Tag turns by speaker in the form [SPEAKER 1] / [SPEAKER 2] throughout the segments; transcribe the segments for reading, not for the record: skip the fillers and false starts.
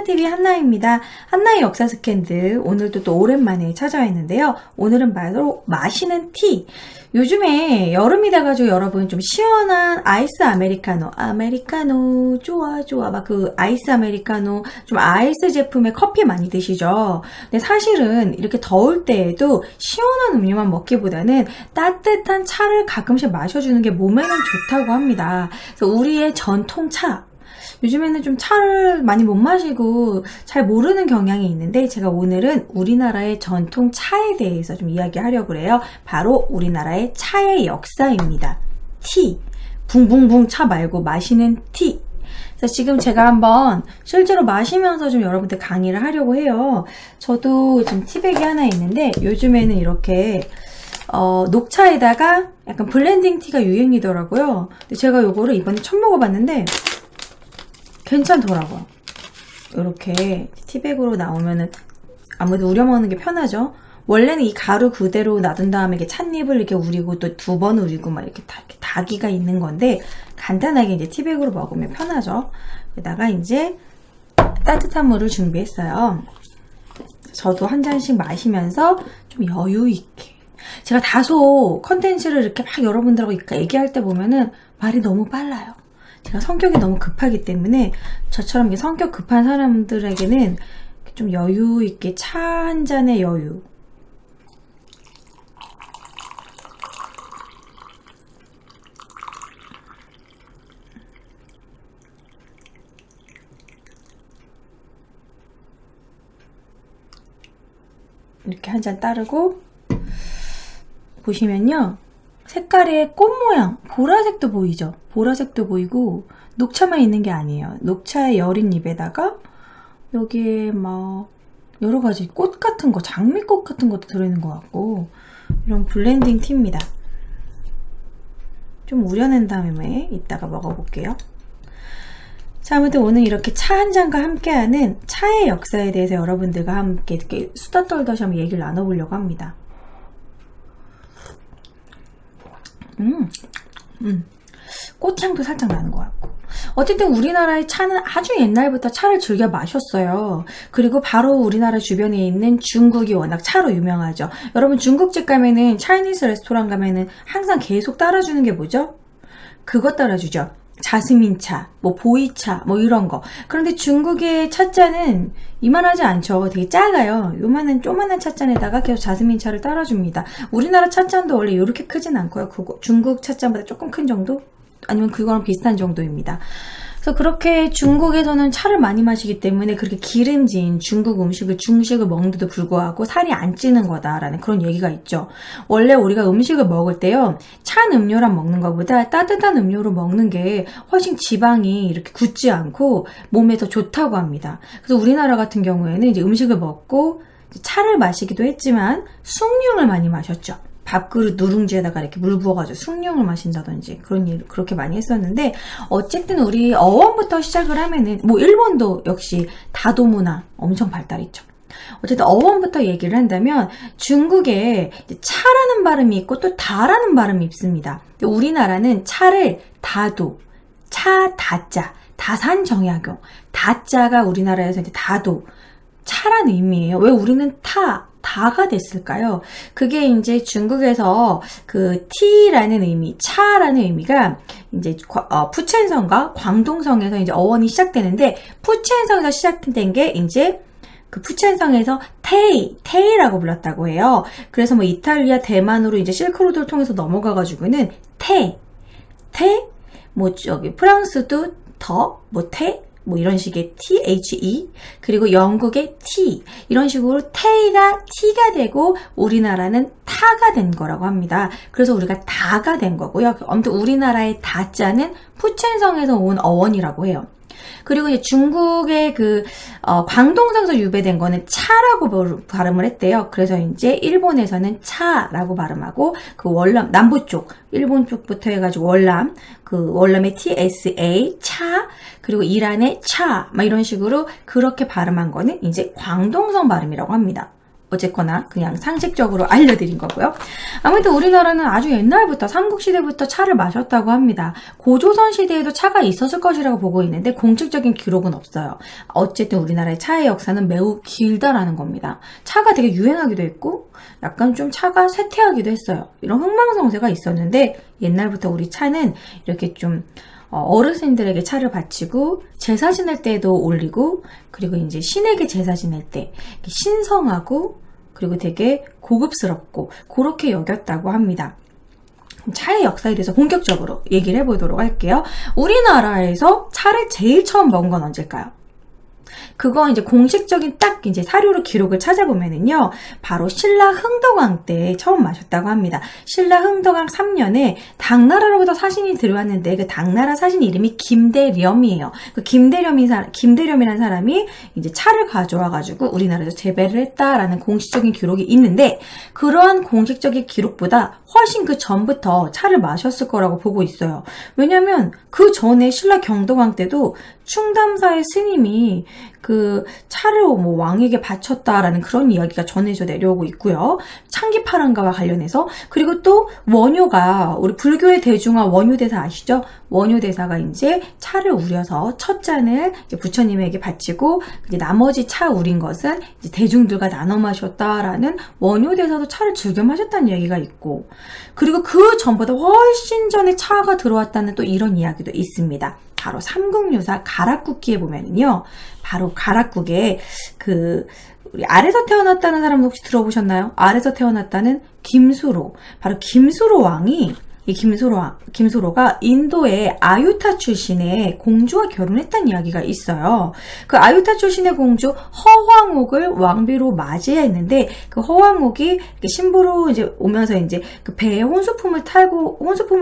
[SPEAKER 1] 한나TV 한나입니다. 한나의 역사 스캔들 오늘도 또 오랜만에 찾아와 있는데요. 오늘은 바로 마시는 티. 요즘에 여름이 돼가지고 여러분 좀 시원한 아이스 아메리카노 좋아 막 그 아이스 아메리카노 좀 아이스 제품의 커피 많이 드시죠. 근데 사실은 이렇게 더울 때에도 시원한 음료만 먹기보다는 따뜻한 차를 가끔씩 마셔주는 게 몸에는 좋다고 합니다. 그래서 우리의 전통 차, 요즘에는 좀 차를 많이 못 마시고 잘 모르는 경향이 있는데 제가 오늘은 우리나라의 전통 차에 대해서 좀 이야기하려고 해요. 바로 우리나라의 차의 역사입니다. 티, 붕붕붕 차 말고 마시는 티. 그래서 지금 제가 한번 실제로 마시면서 좀 여러분들 강의를 하려고 해요. 저도 지금 티백이 하나 있는데 요즘에는 이렇게 녹차에다가 약간 블렌딩 티가 유행이더라고요. 근데 제가 요거를 이번에 처음 먹어봤는데 괜찮더라고요. 이렇게 티백으로 나오면은 아무래도 우려 먹는 게 편하죠. 원래는 이 가루 그대로 놔둔 다음에 이렇게 찻잎을 이렇게 우리고 또 2번 우리고 막 이렇게 다기가 있는 건데 간단하게 이제 티백으로 먹으면 편하죠. 여기다가 이제 따뜻한 물을 준비했어요. 저도 한 잔씩 마시면서 좀 여유 있게. 제가 다소 컨텐츠를 이렇게 막 여러분들하고 얘기할 때 보면은 말이 너무 빨라요. 제가 성격이 너무 급하기 때문에 저처럼 성격 급한 사람들에게는 좀 여유 있게 차 한 잔의 여유. 이렇게 한 잔 따르고 보시면요. 색깔의 꽃 모양, 보라색도 보이죠? 보라색도 보이고 녹차만 있는 게 아니에요. 녹차의 여린 잎에다가 여기에 막 여러 가지 꽃 같은 거, 장미꽃 같은 것도 들어있는 것 같고 이런 블렌딩 티입니다. 좀 우려낸 다음에 이따가 먹어볼게요. 자, 아무튼 오늘 이렇게 차 한 잔과 함께하는 차의 역사에 대해서 여러분들과 함께 이렇게 수다 떨듯이 한번 얘기를 나눠보려고 합니다. 꽃향도 살짝 나는 것 같고. 어쨌든 우리나라의 차는 아주 옛날부터 차를 즐겨 마셨어요. 그리고 바로 우리나라 주변에 있는 중국이 워낙 차로 유명하죠. 여러분 중국집 가면은 차이니즈 레스토랑 가면은 항상 계속 따라주는 게 뭐죠? 그거 따라주죠. 자스민차, 뭐 보이차, 뭐 이런 거. 그런데 중국의 찻잔은 이만하지 않죠. 되게 작아요. 요만한 조만한 찻잔에다가 계속 자스민차를 따라줍니다. 우리나라 찻잔도 원래 이렇게 크진 않고요. 중국 찻잔보다 조금 큰 정도? 아니면 그거랑 비슷한 정도입니다. 그래서 그렇게 중국에서는 차를 많이 마시기 때문에 그렇게 기름진 중국 중식을 먹는데도 불구하고 살이 안 찌는 거다라는 그런 얘기가 있죠. 원래 우리가 음식을 먹을 때요, 찬 음료랑 먹는 것보다 따뜻한 음료로 먹는 게 훨씬 지방이 이렇게 굳지 않고 몸에 더 좋다고 합니다. 그래서 우리나라 같은 경우에는 이제 음식을 먹고 차를 마시기도 했지만 숭늉을 많이 마셨죠. 밥그릇 누룽지에다가 이렇게 물 부어가지고 숭늉을 마신다든지 그런 일 그렇게 많이 했었는데, 어쨌든 우리 어원부터 시작을 하면은 뭐 일본도 역시 다도 문화 엄청 발달했죠. 어쨌든 어원부터 얘기를 한다면 중국에 차라는 발음이 있고 또 다라는 발음이 있습니다. 우리나라는 차를 다도, 차 다자, 다산정약용, 다자가 우리나라에서 이제 다도, 차라는 의미예요. 왜 우리는 다가 됐을까요? 그게 이제 중국에서 그 티라는 의미, 차라는 의미가 이제 푸첸성과 광동성에서 이제 어원이 시작되는데, 푸첸성에서 시작된 게 이제 그 푸첸성에서 테이라고 불렀다고 해요. 그래서 뭐 이탈리아, 대만으로 이제 실크로드를 통해서 넘어가가지고는 뭐 저기 프랑스도 뭐 이런 식의 THE, 그리고 영국의 T, 이런 식으로 테이가 T가 되고 우리나라는 타가 된 거라고 합니다. 그래서 우리가 다가 된 거고요. 아무튼 우리나라의 다자는 푸첸성에서 온 어원이라고 해요. 그리고 이제 중국의 광동성에서 유배된 거는 차라고 발음을 했대요. 그래서 이제 일본에서는 차라고 발음하고, 그 월남, 남부 쪽, 일본 쪽부터 해가지고 월남, 그 월남의 TSA, 차, 그리고 이란의 차, 막 이런 식으로 그렇게 발음한 거는 이제 광동성 발음이라고 합니다. 어쨌거나 그냥 상식적으로 알려드린 거고요. 아무튼 우리나라는 아주 옛날부터 삼국시대부터 차를 마셨다고 합니다. 고조선 시대에도 차가 있었을 것이라고 보고 있는데 공식적인 기록은 없어요. 어쨌든 우리나라의 차의 역사는 매우 길다라는 겁니다. 차가 되게 유행하기도 했고 약간 좀 차가 쇠퇴하기도 했어요. 이런 흥망성쇠가 있었는데 옛날부터 우리 차는 이렇게 좀 어르신들에게 차를 바치고 제사 지낼 때도 올리고 그리고 이제 신에게 제사 지낼 때 신성하고 그리고 되게 고급스럽고 그렇게 여겼다고 합니다. 차의 역사에 대해서 본격적으로 얘기를 해보도록 할게요. 우리나라에서 차를 제일 처음 먹은 건 언제일까요? 그거 이제 공식적인 딱 이제 사료로 기록을 찾아보면은요, 바로 신라 흥덕왕 때 처음 마셨다고 합니다. 신라 흥덕왕 3년에 당나라로부터 사신이 들어왔는데 그 당나라 사신 이름이 김대렴이에요. 그 김대렴이라는 사람이 이제 차를 가져와가지고 우리나라에서 재배를 했다라는 공식적인 기록이 있는데 그러한 공식적인 기록보다 훨씬 그 전부터 차를 마셨을 거라고 보고 있어요. 왜냐면 그 전에 신라 경덕왕 때도 충담사의 스님이 그 차를 뭐 왕에게 바쳤다라는 그런 이야기가 전해져 내려오고 있고요. 창기파란가와 관련해서. 그리고 또 원효가 우리 불교의 대중화 원효대사 아시죠? 원효대사가 이제 차를 우려서 첫 잔을 이제 부처님에게 바치고 이제 나머지 차 우린 것은 이제 대중들과 나눠 마셨다라는 원효대사도 차를 즐겨 마셨다는 이야기가 있고, 그리고 그 전보다 훨씬 전에 차가 들어왔다는 또 이런 이야기도 있습니다. 바로 삼국유사 가락국기에 보면은요, 바로 가락국에 우리 아래서 태어났다는 사람 혹시 들어보셨나요? 아래서 태어났다는 김수로. 바로 김수로 왕이, 이 김수로가 인도의 아유타 출신의 공주와 결혼했다는 이야기가 있어요. 그 아유타 출신의 공주 허황옥을 왕비로 맞이했는데 그 허황옥이 신부로 이제 오면서 이제 그 배에 혼수품을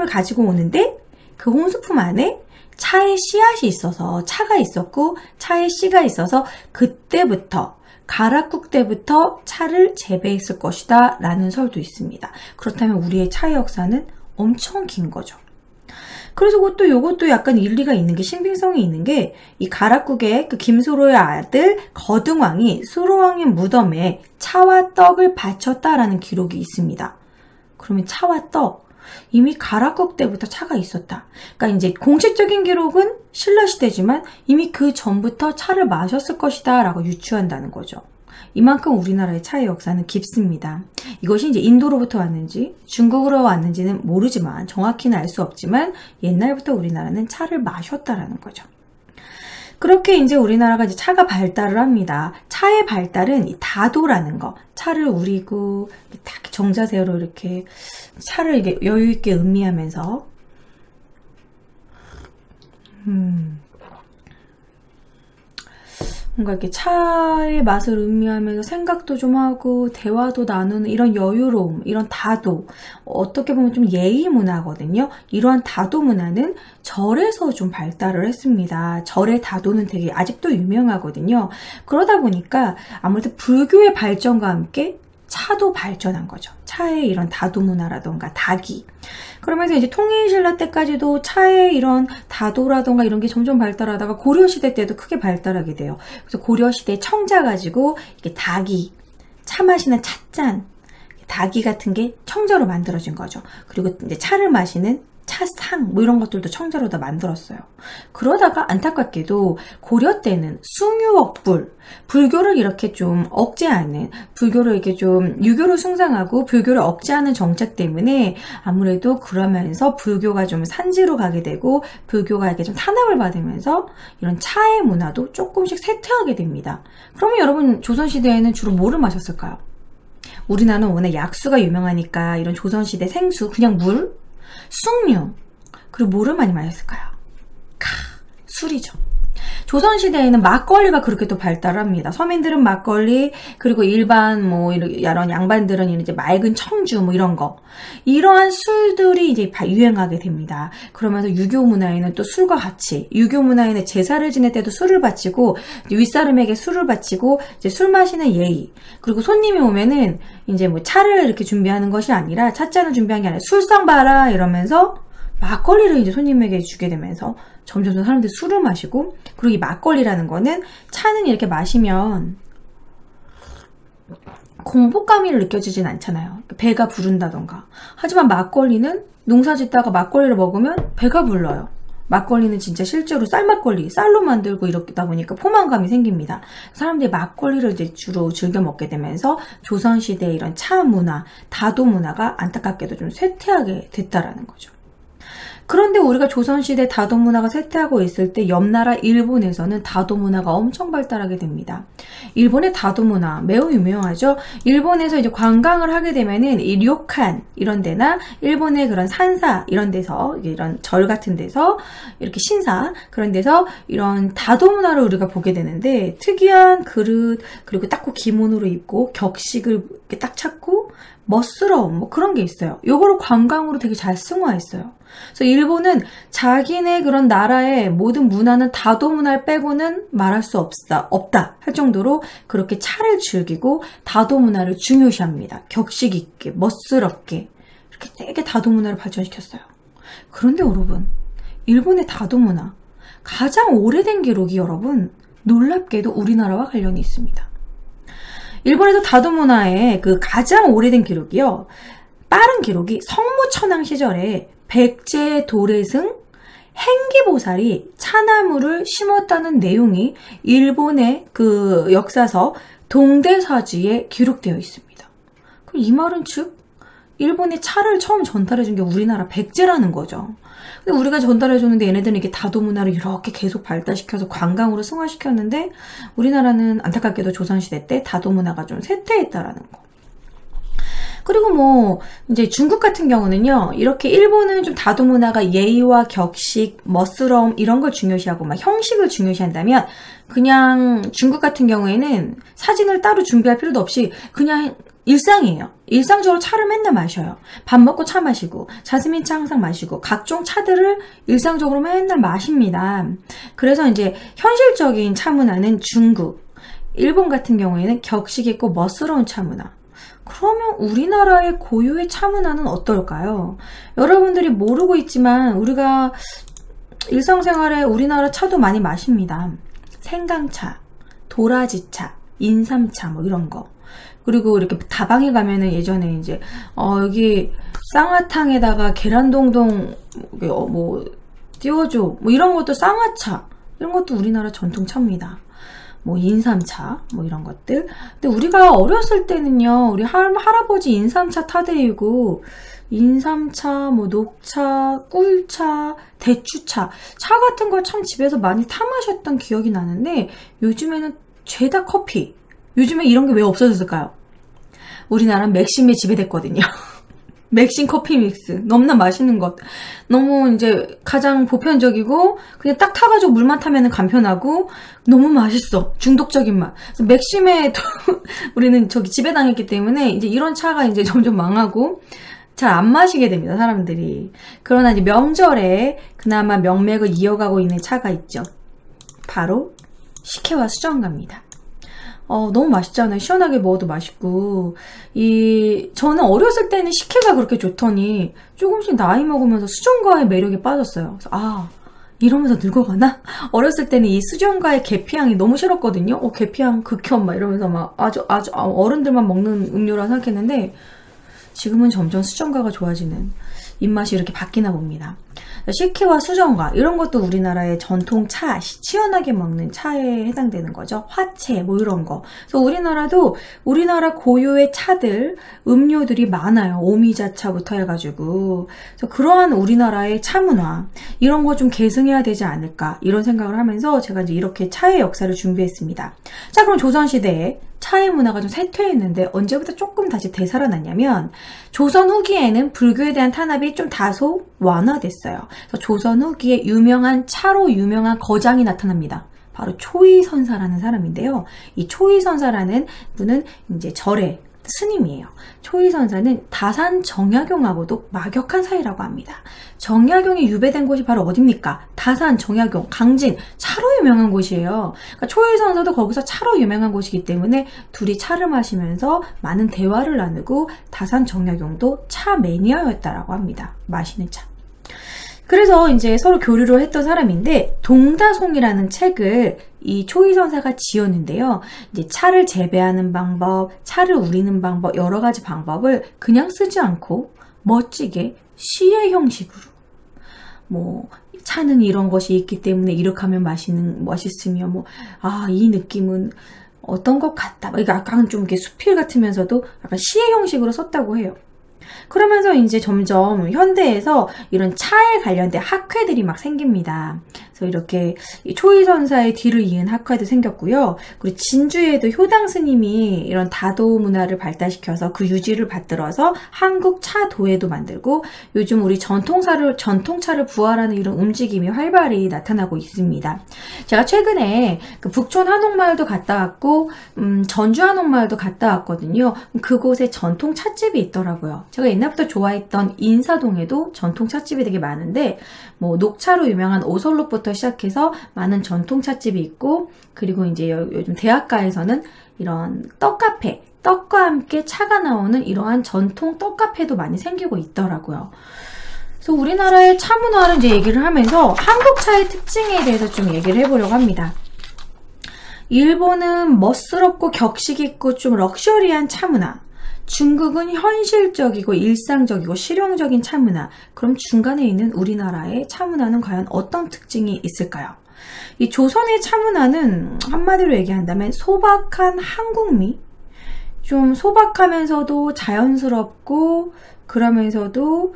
[SPEAKER 1] 가지고 오는데 그 혼수품 안에 차의 씨앗이 있어서 차가 있었고 차의 씨가 있어서 그때부터 가락국 때부터 차를 재배했을 것이다 라는 설도 있습니다. 그렇다면 우리의 차의 역사는 엄청 긴 거죠. 그래서 요것도 약간 일리가 있는 게, 신빙성이 있는 게, 이 가락국의 그 김수로의 아들 거등왕이 수로왕의 무덤에 차와 떡을 바쳤다라는 기록이 있습니다. 그러면 차와 떡, 이미 가락국 때부터 차가 있었다. 그러니까 이제 공식적인 기록은 신라시대지만 이미 그 전부터 차를 마셨을 것이다 라고 유추한다는 거죠. 이만큼 우리나라의 차의 역사는 깊습니다. 이것이 이제 인도로부터 왔는지 중국으로 왔는지는 모르지만, 정확히는 알 수 없지만 옛날부터 우리나라는 차를 마셨다라는 거죠. 그렇게 이제 우리나라가 이제 차가 발달을 합니다. 차의 발달은 이 다도라는 거, 차를 우리고 딱 정자세로 이렇게 차를 이게 여유 있게 음미하면서 뭔가 이렇게 차의 맛을 음미하면서 생각도 좀 하고 대화도 나누는 이런 여유로움, 이런 다도, 어떻게 보면 좀 예의 문화거든요. 이러한 다도 문화는 절에서 좀 발달을 했습니다. 절의 다도는 되게 아직도 유명하거든요. 그러다 보니까 아무래도 불교의 발전과 함께 차도 발전한 거죠. 차의 이런 다도 문화라던가 닭이. 그러면서 이제 통일신라 때까지도 차의 이런 다도라던가 이런 게 점점 발달하다가 고려시대 때도 크게 발달하게 돼요. 그래서 고려시대 청자 가지고 이게 닭이, 차 마시는 찻잔, 닭이 같은 게 청자로 만들어진 거죠. 그리고 이제 차를 마시는 차상 뭐 이런 것들도 청자로 다 만들었어요. 그러다가 안타깝게도 고려 때는 숭유억불, 불교를 이렇게 좀 억제하는, 불교를 이렇게 좀 유교를 숭상하고 불교를 억제하는 정책 때문에 아무래도 그러면서 불교가 좀 산지로 가게 되고 불교가 이렇게 좀 탄압을 받으면서 이런 차의 문화도 조금씩 쇠퇴하게 됩니다. 그러면 여러분, 조선시대에는 주로 뭐를 마셨을까요? 우리나라는 워낙 약수가 유명하니까 이런 조선시대 생수, 그냥 물, 숭늉, 그리고 뭐를 많이 마셨을까요? 술이죠. 조선시대에는 막걸리가 그렇게 또 발달합니다. 서민들은 막걸리, 그리고 일반 이런 양반들은 이제 맑은 청주 이런 거. 이러한 술들이 이제 유행하게 됩니다. 그러면서 유교 문화에는 또 술과 같이, 유교 문화에는 제사를 지낼 때도 술을 바치고, 윗사람에게 술을 바치고, 이제 술 마시는 예의. 그리고 손님이 오면은 이제 차를 이렇게 준비하는 것이 아니라, 찻잔을 준비한 게 아니라 술상 봐라 이러면서 막걸리를 이제 손님에게 주게 되면서 점점 사람들이 술을 마시고, 그리고 이 막걸리라는 거는 차는 이렇게 마시면 공복감이 느껴지진 않잖아요. 배가 부른다던가. 하지만 막걸리는 농사 짓다가 막걸리를 먹으면 배가 불러요. 막걸리는 진짜 실제로 쌀막걸리, 쌀로 만들고 이러다 보니까 포만감이 생깁니다. 사람들이 막걸리를 이제 주로 즐겨 먹게 되면서 조선시대의 이런 차 문화, 다도 문화가 안타깝게도 좀 쇠퇴하게 됐다라는 거죠. 그런데 우리가 조선시대 다도 문화가 쇠퇴하고 있을 때 옆나라 일본에서는 다도 문화가 엄청 발달하게 됩니다. 일본의 다도 문화 매우 유명하죠. 일본에서 이제 관광을 하게 되면은 이 료칸 이런 데나 일본의 그런 산사 이런 데서 이런 절 같은 데서 이렇게 신사 그런 데서 이런 다도 문화를 우리가 보게 되는데 특이한 그릇 그리고 딱고 기모노를 입고 격식을 이렇게 딱 찾고 멋스러움 뭐 그런 게 있어요. 요거를 관광으로 되게 잘 승화했어요. 그래서 일본은 자기네 그런 나라의 모든 문화는 다도 문화를 빼고는 말할 수 없다 할 정도로 그렇게 차를 즐기고 다도 문화를 중요시합니다. 격식 있게 멋스럽게 이렇게 되게 다도 문화를 발전시켰어요. 그런데 여러분 일본의 다도 문화 가장 오래된 기록이 여러분 놀랍게도 우리나라와 관련이 있습니다. 일본에서 다도 문화의 그 가장 오래된 기록이요. 빠른 기록이 성무천황 시절에 백제 도래승 행기보살이 차나무를 심었다는 내용이 일본의 그 역사서 동대사지에 기록되어 있습니다. 그럼 이 말은 즉 일본에 차를 처음 전달해준 게 우리나라 백제라는 거죠. 근데 우리가 전달해줬는데 얘네들은 이렇게 다도 문화를 이렇게 계속 발달시켜서 관광으로 승화시켰는데 우리나라는 안타깝게도 조선시대 때 다도 문화가 좀 쇠퇴했다라는 거. 그리고 뭐 이제 중국 같은 경우는요. 이렇게 일본은 좀 다도 문화가 예의와 격식, 멋스러움 이런 걸 중요시하고 막 형식을 중요시한다면 그냥 중국 같은 경우에는 사진을 따로 준비할 필요도 없이 그냥 일상이에요. 일상적으로 차를 맨날 마셔요. 밥 먹고 차 마시고 자스민 차 항상 마시고 각종 차들을 일상적으로 맨날 마십니다. 그래서 이제 현실적인 차 문화는 중국, 일본 같은 경우에는 격식 있고 멋스러운 차 문화. 그러면 우리나라의 고유의 차 문화는 어떨까요? 여러분들이 모르고 있지만 우리가 일상생활에 우리나라 차도 많이 마십니다. 생강차, 도라지차, 인삼차 뭐 이런 거. 그리고 이렇게 다방에 가면은 예전에 이제 여기 쌍화탕에다가 계란동동 뭐 띄워줘 뭐 이런 것도 쌍화차 이런 것도 우리나라 전통차입니다. 뭐 인삼차 뭐 이런 것들. 근데 우리가 어렸을 때는요 우리 할아버지 인삼차 타드리고 인삼차 뭐 녹차 꿀차 대추차 차 같은 걸 참 집에서 많이 타 마셨던 기억이 나는데 요즘에는 죄다 커피. 요즘에 이런 게 왜 없어졌을까요? 우리나라는 맥심에 지배됐거든요. 맥심 커피 믹스. 너무나 맛있는 것. 너무 이제 가장 보편적이고 그냥 딱 타가지고 물만 타면 간편하고 너무 맛있어. 중독적인 맛. 그래서 맥심에 우리는 저기 지배당했기 때문에 이제 이런 차가 이제 점점 망하고 잘 안 마시게 됩니다. 사람들이. 그러나 이제 명절에 그나마 명맥을 이어가고 있는 차가 있죠. 바로 식혜와 수정과입니다. 너무 맛있잖아요. 시원하게 먹어도 맛있고. 저는 어렸을 때는 식혜가 그렇게 좋더니 조금씩 나이 먹으면서 수정과의 매력에 빠졌어요. 그래서 이러면서 늙어가나? 어렸을 때는 이 수정과의 계피향이 너무 싫었거든요. 계피향 극혐 막 이러면서 막 아주 어른들만 먹는 음료라 생각했는데 지금은 점점 수정과가 좋아지는 입맛이 이렇게 바뀌나 봅니다. 식혜와 수정과 이런 것도 우리나라의 전통 차, 시원하게 먹는 차에 해당되는 거죠. 화채 뭐 이런 거. 그래서 우리나라도 우리나라 고유의 차들, 음료들이 많아요. 오미자차부터 해가지고. 그래서 그러한 우리나라의 차 문화 이런 거 좀 계승해야 되지 않을까 이런 생각을 하면서 제가 이제 이렇게 차의 역사를 준비했습니다. 자, 그럼 조선시대에 차의 문화가 좀 쇠퇴했는데 언제부터 조금 다시 되살아났냐면 조선 후기에는 불교에 대한 탄압이 좀 다소 완화됐어요. 그래서 조선 후기에 유명한 차로 유명한 거장이 나타납니다. 바로 초이선사라는 사람인데요. 이 초이선사라는 분은 이제 절의 스님이에요. 초이선사는 다산 정약용하고도 막역한 사이라고 합니다. 정약용이 유배된 곳이 바로 어딥니까? 다산, 정약용, 강진, 차로 유명한 곳이에요. 그러니까 초이선사도 거기서 차로 유명한 곳이기 때문에 둘이 차를 마시면서 많은 대화를 나누고 다산, 정약용도 차 매니아였다라고 합니다. 마시는 차. 그래서 이제 서로 교류를 했던 사람인데 동다송이라는 책을 이 초이선사가 지었는데요. 이제 차를 재배하는 방법, 차를 우리는 방법, 여러 가지 방법을 그냥 쓰지 않고 멋지게 시의 형식으로 뭐 차는 이런 것이 있기 때문에 이렇게 하면 맛있으며 뭐 이 느낌은 어떤 것 같다. 이거 약간 좀 이렇게 수필 같으면서도 약간 시의 형식으로 썼다고 해요. 그러면서 이제 점점 현대에서 이런 차에 관련된 학회들이 막 생깁니다. 그래서 이렇게 초이선사의 뒤를 이은 학회도 생겼고요. 그리고 진주에도 효당 스님이 이런 다도 문화를 발달시켜서 그 유지를 받들어서 한국 차도회도 만들고 요즘 우리 전통차를 부활하는 이런 움직임이 활발히 나타나고 있습니다. 제가 최근에 그 북촌 한옥마을도 갔다 왔고 전주 한옥마을도 갔다 왔거든요. 그곳에 전통 찻집이 있더라고요. 제가 옛날부터 좋아했던 인사동에도 전통 찻집이 되게 많은데 뭐 녹차로 유명한 오설록부터 시작해서 많은 전통 찻집이 있고 그리고 이제 요즘 대학가에서는 이런 떡카페, 떡과 함께 차가 나오는 이러한 전통 떡카페도 많이 생기고 있더라고요. 그래서 우리나라의 차 문화를 이제 얘기를 하면서 한국 차의 특징에 대해서 좀 얘기를 해보려고 합니다. 일본은 멋스럽고 격식 있고 좀 럭셔리한 차 문화. 중국은 현실적이고 일상적이고 실용적인 차 문화. 그럼 중간에 있는 우리나라의 차 문화는 과연 어떤 특징이 있을까요? 이 조선의 차 문화는 한마디로 얘기한다면 소박한 한국미? 좀 소박하면서도 자연스럽고 그러면서도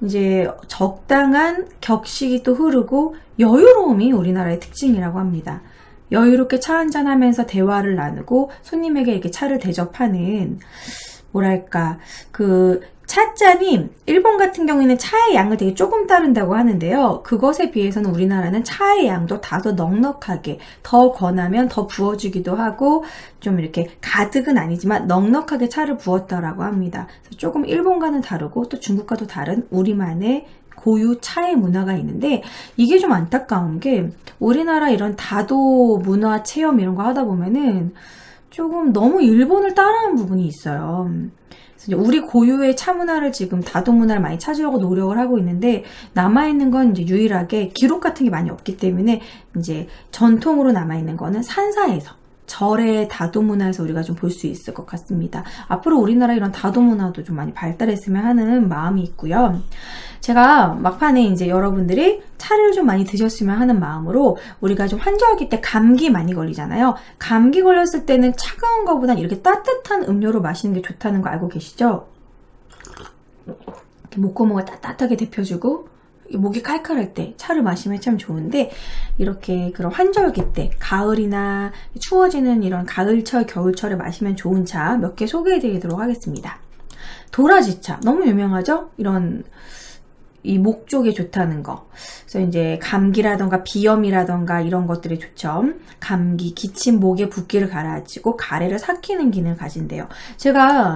[SPEAKER 1] 이제 적당한 격식이 또 흐르고 여유로움이 우리나라의 특징이라고 합니다. 여유롭게 차 한잔 하면서 대화를 나누고 손님에게 이렇게 차를 대접하는 뭐랄까 그 찻잔이 일본 같은 경우에는 차의 양을 되게 조금 따른다고 하는데요. 그것에 비해서는 우리나라는 차의 양도 다소 넉넉하게 더 권하면 더 부어주기도 하고 좀 이렇게 가득은 아니지만 넉넉하게 차를 부었다라고 합니다. 그래서 조금 일본과는 다르고 또 중국과도 다른 우리만의 고유 차의 문화가 있는데 이게 좀 안타까운 게 우리나라 이런 다도 문화 체험 이런 거 하다 보면은 조금 너무 일본을 따라하는 부분이 있어요. 그래서 우리 고유의 차 문화를 지금 다도 문화를 많이 찾으려고 노력을 하고 있는데 남아있는 건 이제 유일하게 기록 같은 게 많이 없기 때문에 이제 전통으로 남아있는 거는 산사에서 절의 다도 문화에서 우리가 좀 볼 수 있을 것 같습니다. 앞으로 우리나라 이런 다도 문화도 좀 많이 발달했으면 하는 마음이 있고요. 제가 막판에 이제 여러분들이 차를 좀 많이 드셨으면 하는 마음으로 우리가 좀 환절기 때 감기 많이 걸리잖아요. 감기 걸렸을 때는 차가운 거보단 이렇게 따뜻한 음료로 마시는 게 좋다는 거 알고 계시죠? 이렇게 목구멍을 따뜻하게 데펴주고 목이 칼칼할 때 차를 마시면 참 좋은데 이렇게 그런 환절기 때 가을이나 추워지는 이런 가을철 겨울철에 마시면 좋은 차 몇 개 소개해 드리도록 하겠습니다. 도라지차 너무 유명하죠? 이런 이 목 쪽에 좋다는 거. 그래서 이제 감기라던가 비염이라던가 이런 것들이 좋죠. 감기, 기침, 목에 붓기를 가라앉히고 가래를 삭히는 기능을 가진대요.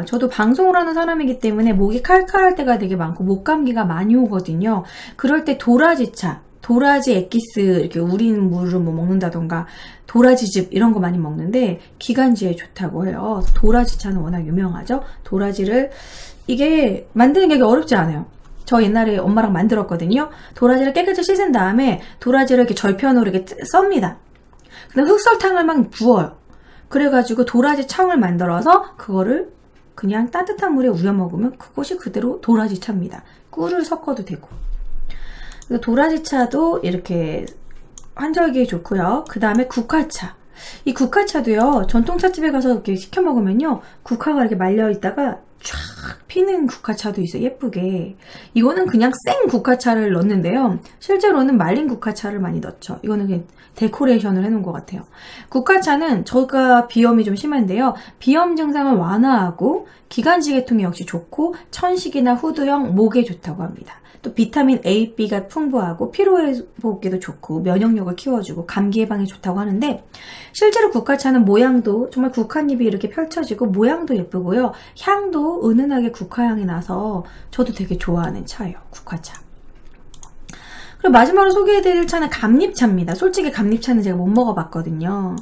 [SPEAKER 1] 저도 방송을 하는 사람이기 때문에 목이 칼칼할 때가 되게 많고 목 감기가 많이 오거든요. 그럴 때 도라지차, 도라지 엑기스 이렇게 우린 물을 뭐 먹는다던가 도라지즙 이런 거 많이 먹는데 기관지에 좋다고 해요. 도라지차는 워낙 유명하죠. 도라지를 이게 만드는 게 어렵지 않아요. 저 옛날에 엄마랑 만들었거든요. 도라지를 깨끗이 씻은 다음에 도라지를 이렇게 절편으로 이렇게 썹니다. 근데 흑설탕을 막 부어요. 그래가지고 도라지 청을 만들어서 그거를 그냥 따뜻한 물에 우려 먹으면 그것이 그대로 도라지차입니다. 꿀을 섞어도 되고. 그래서 도라지차도 이렇게 환절기에 좋고요. 그 다음에 국화차. 이 국화차도요. 전통차집에 가서 이렇게 시켜 먹으면요. 국화가 이렇게 말려 있다가 쫙 피는 국화차도 있어요. 예쁘게. 이거는 그냥 생 국화차를 넣는데요. 실제로는 말린 국화차를 많이 넣죠. 이거는 그냥 데코레이션을 해놓은 것 같아요. 국화차는 저가 비염이 좀 심한데요. 비염 증상을 완화하고 기관지 계통에 역시 좋고 천식이나 후두형, 목에 좋다고 합니다. 또 비타민 A, B가 풍부하고 피로회복에도 좋고 면역력을 키워주고 감기 예방에 좋다고 하는데 실제로 국화차는 모양도 정말 국화잎이 이렇게 펼쳐지고 모양도 예쁘고요. 향도 은은하게 국화향이 나서 저도 되게 좋아하는 차예요. 국화차. 그리고 마지막으로 소개해드릴 차는 감잎차입니다. 솔직히 감잎차는 제가 못 먹어봤거든요.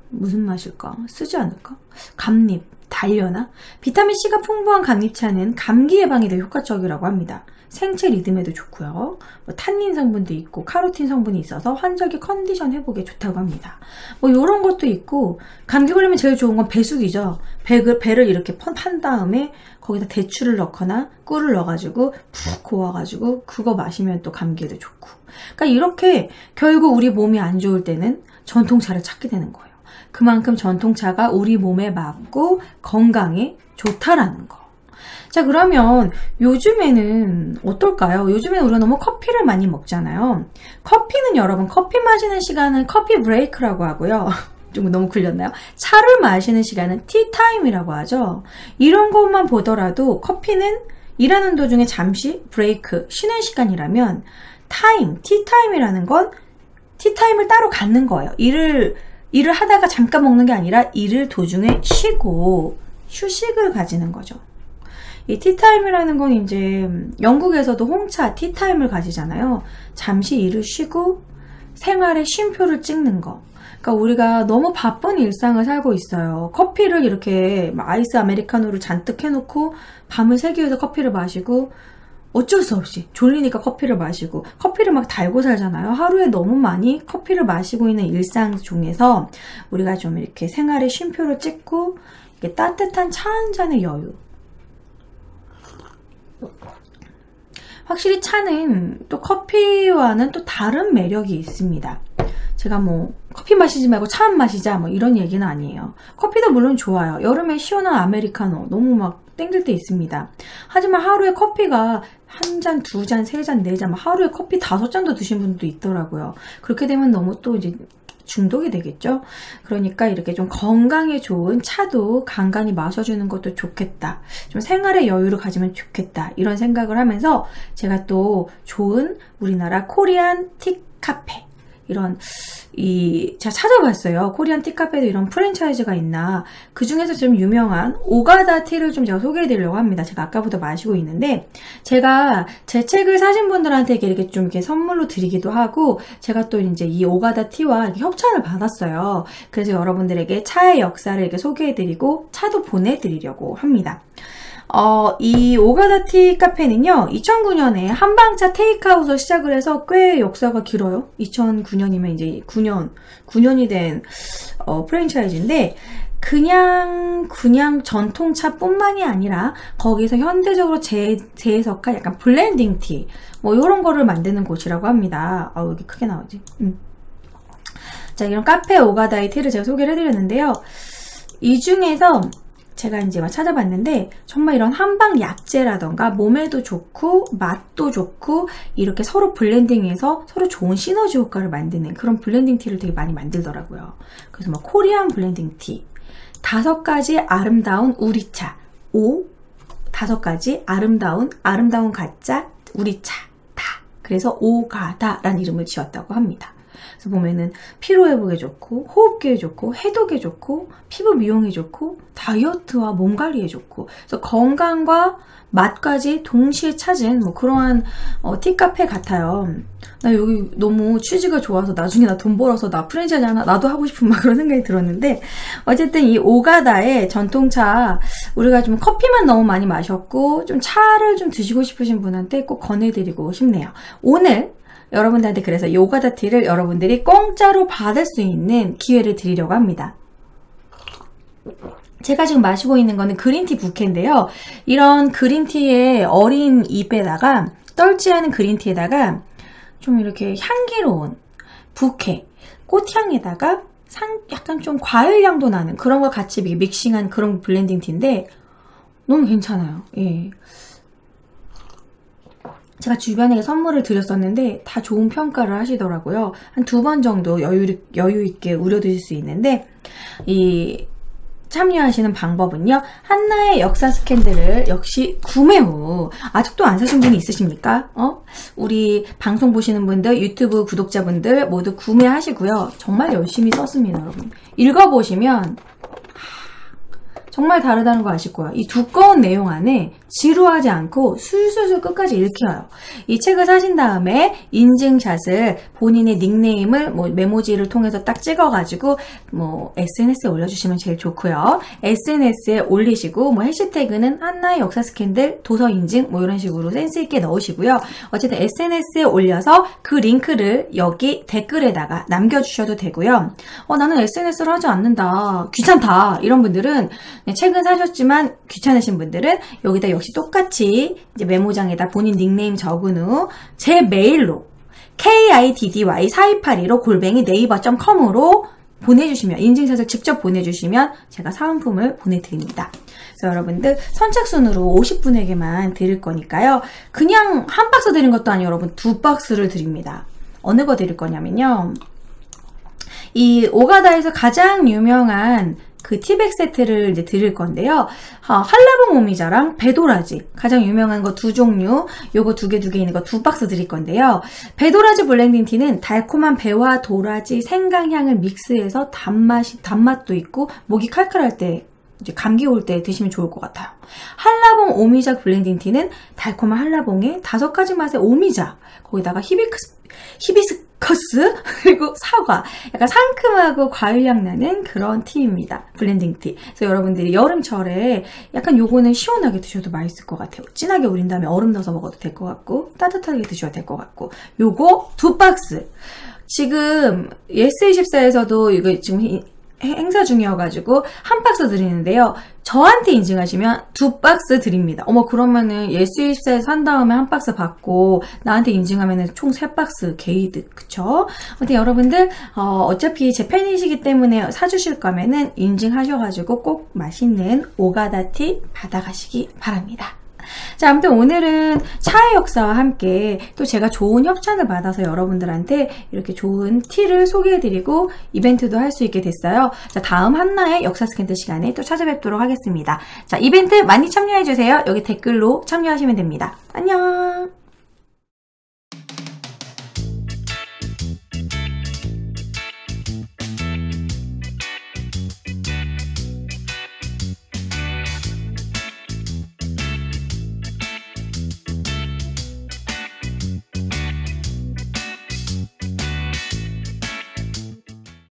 [SPEAKER 1] 무슨 맛일까? 쓰지 않을까? 감잎. 달려나? 비타민C가 풍부한 감잎차는 감기 예방에 되게 효과적이라고 합니다. 생체 리듬에도 좋고요. 뭐 탄닌 성분도 있고 카로틴 성분이 있어서 환절기 컨디션 회복에 좋다고 합니다. 뭐 이런 것도 있고 감기 걸리면 제일 좋은 건 배숙이죠. 배를 이렇게 판 다음에 거기다 대추를 넣거나 꿀을 넣어가지고 푹 고와가지고 그거 마시면 또 감기에도 좋고. 그러니까 이렇게 결국 우리 몸이 안 좋을 때는 전통차를 찾게 되는 거예요. 그만큼 전통차가 우리 몸에 맞고 건강에 좋다라는 거. 자, 그러면 요즘에는 어떨까요? 요즘에는 우리가 너무 커피를 많이 먹잖아요. 커피는 여러분, 커피 마시는 시간은 커피 브레이크라고 하고요. 좀 너무 굴렸나요? 차를 마시는 시간은 티타임이라고 하죠. 이런 것만 보더라도 커피는 일하는 도중에 잠시 브레이크, 쉬는 시간이라면 티타임이라는 건 티타임을 따로 갖는 거예요. 일을 하다가 잠깐 먹는 게 아니라 일을 도중에 쉬고 휴식을 가지는 거죠. 이 티타임이라는 건 이제 영국에서도 홍차 티타임을 가지잖아요. 잠시 일을 쉬고 생활의 쉼표를 찍는 거. 그러니까 우리가 너무 바쁜 일상을 살고 있어요. 커피를 이렇게 아이스 아메리카노를 잔뜩 해놓고 밤을 새기면서 커피를 마시고 어쩔 수 없이 졸리니까 커피를 마시고 커피를 막 달고 살잖아요. 하루에 너무 많이 커피를 마시고 있는 일상 중에서 우리가 좀 이렇게 생활의 쉼표를 찍고 이렇게 따뜻한 차 한 잔의 여유. 확실히 차는 또 커피와는 또 다른 매력이 있습니다. 제가 뭐 커피 마시지 말고 차만 마시자 뭐 이런 얘기는 아니에요. 커피도 물론 좋아요. 여름에 시원한 아메리카노 너무 막 땡길 때 있습니다. 하지만 하루에 커피가 한 잔, 두 잔, 세 잔, 네 잔, 하루에 커피 5잔도 드신 분도 있더라고요. 그렇게 되면 너무 또 이제 중독이 되겠죠. 그러니까 이렇게 좀 건강에 좋은 차도 간간히 마셔주는 것도 좋겠다. 좀 생활의 여유를 가지면 좋겠다. 이런 생각을 하면서 제가 또 좋은 우리나라 코리안 티카페 제가 찾아봤어요. 코리안 티카페도 이런 프랜차이즈가 있나. 그 중에서 좀 유명한 오가다 티를 좀 제가 소개해드리려고 합니다. 제가 아까부터 마시고 있는데, 제가 제 책을 사신 분들한테 이렇게 좀 이렇게 선물로 드리기도 하고, 제가 또 이제 이 오가다 티와 이렇게 협찬을 받았어요. 그래서 여러분들에게 차의 역사를 이렇게 소개해드리고, 차도 보내드리려고 합니다. 이 오가다티 카페는요, 2009년에 한방차 테이크아웃을 시작을 해서 꽤 역사가 길어요. 2009년이면 이제 9년이 된, 프랜차이즈인데, 그냥 전통차 뿐만이 아니라, 거기서 현대적으로 재해석한 약간 블렌딩 티, 뭐, 요런 거를 만드는 곳이라고 합니다. 여기 크게 나오지. 자, 이런 카페 오가다의 티를 제가 소개를 해드렸는데요. 이 중에서, 제가 이제 막 찾아봤는데 정말 이런 한방 약재라던가 몸에도 좋고 맛도 좋고 이렇게 서로 블렌딩해서 서로 좋은 시너지 효과를 만드는 그런 블렌딩 티를 되게 많이 만들더라고요. 그래서 뭐 코리안 블렌딩 티, 5가지 아름다운 우리차, 5가지 아름다운 가짜 우리차 다. 그래서 오가다라는 이름을 지었다고 합니다. 그래서 보면은 피로회복에 좋고 호흡기에 좋고 해독에 좋고 피부 미용에 좋고 다이어트와 몸 관리에 좋고 그래서 건강과 맛까지 동시에 찾은 뭐 그러한 티카페 같아요. 나 여기 너무 취지가 좋아서 나중에 나 돈 벌어서 나 프랜차이즈 하나 나도 하고 싶은 막 그런 생각이 들었는데 어쨌든 이 오가다의 전통차 우리가 좀 커피만 너무 많이 마셨고 좀 차를 좀 드시고 싶으신 분한테 꼭 권해드리고 싶네요. 오늘 여러분들한테 그래서 이 오가다 티를 여러분들이 공짜로 받을 수 있는 기회를 드리려고 합니다. 제가 지금 마시고 있는 거는 그린티 부케인데요. 이런 그린티의 어린 잎에다가 떨지 않은 그린티에다가 좀 이렇게 향기로운 부케, 꽃향에다가 약간 좀 과일향도 나는 그런 걸 같이 믹싱한 그런 블렌딩 티인데 너무 괜찮아요. 예. 제가 주변에 선물을 드렸었는데 다 좋은 평가를 하시더라고요. 한 2번 정도 여유 있게 우려 드실 수 있는데 이 참여하시는 방법은요. 한나의 역사 스캔들을 역시 구매 후 아직도 안 사신 분이 있으십니까? 우리 방송 보시는 분들, 유튜브 구독자분들 모두 구매하시고요. 정말 열심히 썼습니다, 여러분. 읽어보시면 정말 다르다는 거 아실 거예요. 이 두꺼운 내용 안에 지루하지 않고 술술술 끝까지 읽혀요. 이 책을 사신 다음에 인증샷을 본인의 닉네임을 뭐 메모지를 통해서 딱 찍어가지고 뭐 SNS에 올려주시면 제일 좋고요. SNS에 올리시고 뭐 해시태그는 한나의 역사 스캔들 도서 인증 뭐 이런 식으로 센스 있게 넣으시고요. 어쨌든 SNS에 올려서 그 링크를 여기 댓글에다가 남겨주셔도 되고요. 나는 SNS를 하지 않는다, 귀찮다 이런 분들은 책은 사셨지만 귀찮으신 분들은 여기다 역시 똑같이 이제 메모장에다 본인 닉네임 적은 후 제 메일로 kiddy4282로 네이버.com으로 보내주시면, 인증샷을 직접 보내주시면 제가 사은품을 보내드립니다. 그래서 여러분들 선착순으로 50분에게만 드릴 거니까요. 그냥 한 박스 드린 것도 아니에요. 여러분 2박스를 드립니다. 어느 거 드릴 거냐면요. 이 오가다에서 가장 유명한 그 티백 세트를 이제 드릴 건데요. 한라봉 오미자랑 배도라지 가장 유명한 거 2종류, 요거 2개 있는 거 2박스 드릴 건데요. 배도라지 블렌딩 티는 달콤한 배와 도라지, 생강향을 믹스해서 단맛도 있고 목이 칼칼할 때, 이제 감기 올 때 드시면 좋을 것 같아요. 한라봉 오미자 블렌딩 티는 달콤한 한라봉에 5가지 맛의 오미자, 거기다가 히비스커스 그리고 사과, 약간 상큼하고 과일향 나는 그런 티입니다. 블렌딩 티. 그래서 여러분들이 여름철에 약간 요거는 시원하게 드셔도 맛있을 것 같아요. 진하게 우린 다음에 얼음 넣어서 먹어도 될 것 같고 따뜻하게 드셔도 될 것 같고, 요거 2박스. 지금 예스24에서도 이거 지금 행사 중이어가지고 한 박스 드리는데요. 저한테 인증하시면 2박스 드립니다. 그러면은 예스24에서 산 다음에 한 박스 받고 나한테 인증하면은 총 3박스 게이드, 그쵸? 근데 여러분들 어차피 제 팬이시기 때문에 사주실 거면은 인증하셔가지고 꼭 맛있는 오가다티 받아가시기 바랍니다. 자, 아무튼 오늘은 차의 역사와 함께 또 제가 좋은 협찬을 받아서 여러분들한테 이렇게 좋은 티를 소개해드리고 이벤트도 할 수 있게 됐어요. 자, 다음 한나의 역사 스캔들 시간에 또 찾아뵙도록 하겠습니다. 자, 이벤트 많이 참여해주세요. 여기 댓글로 참여하시면 됩니다. 안녕!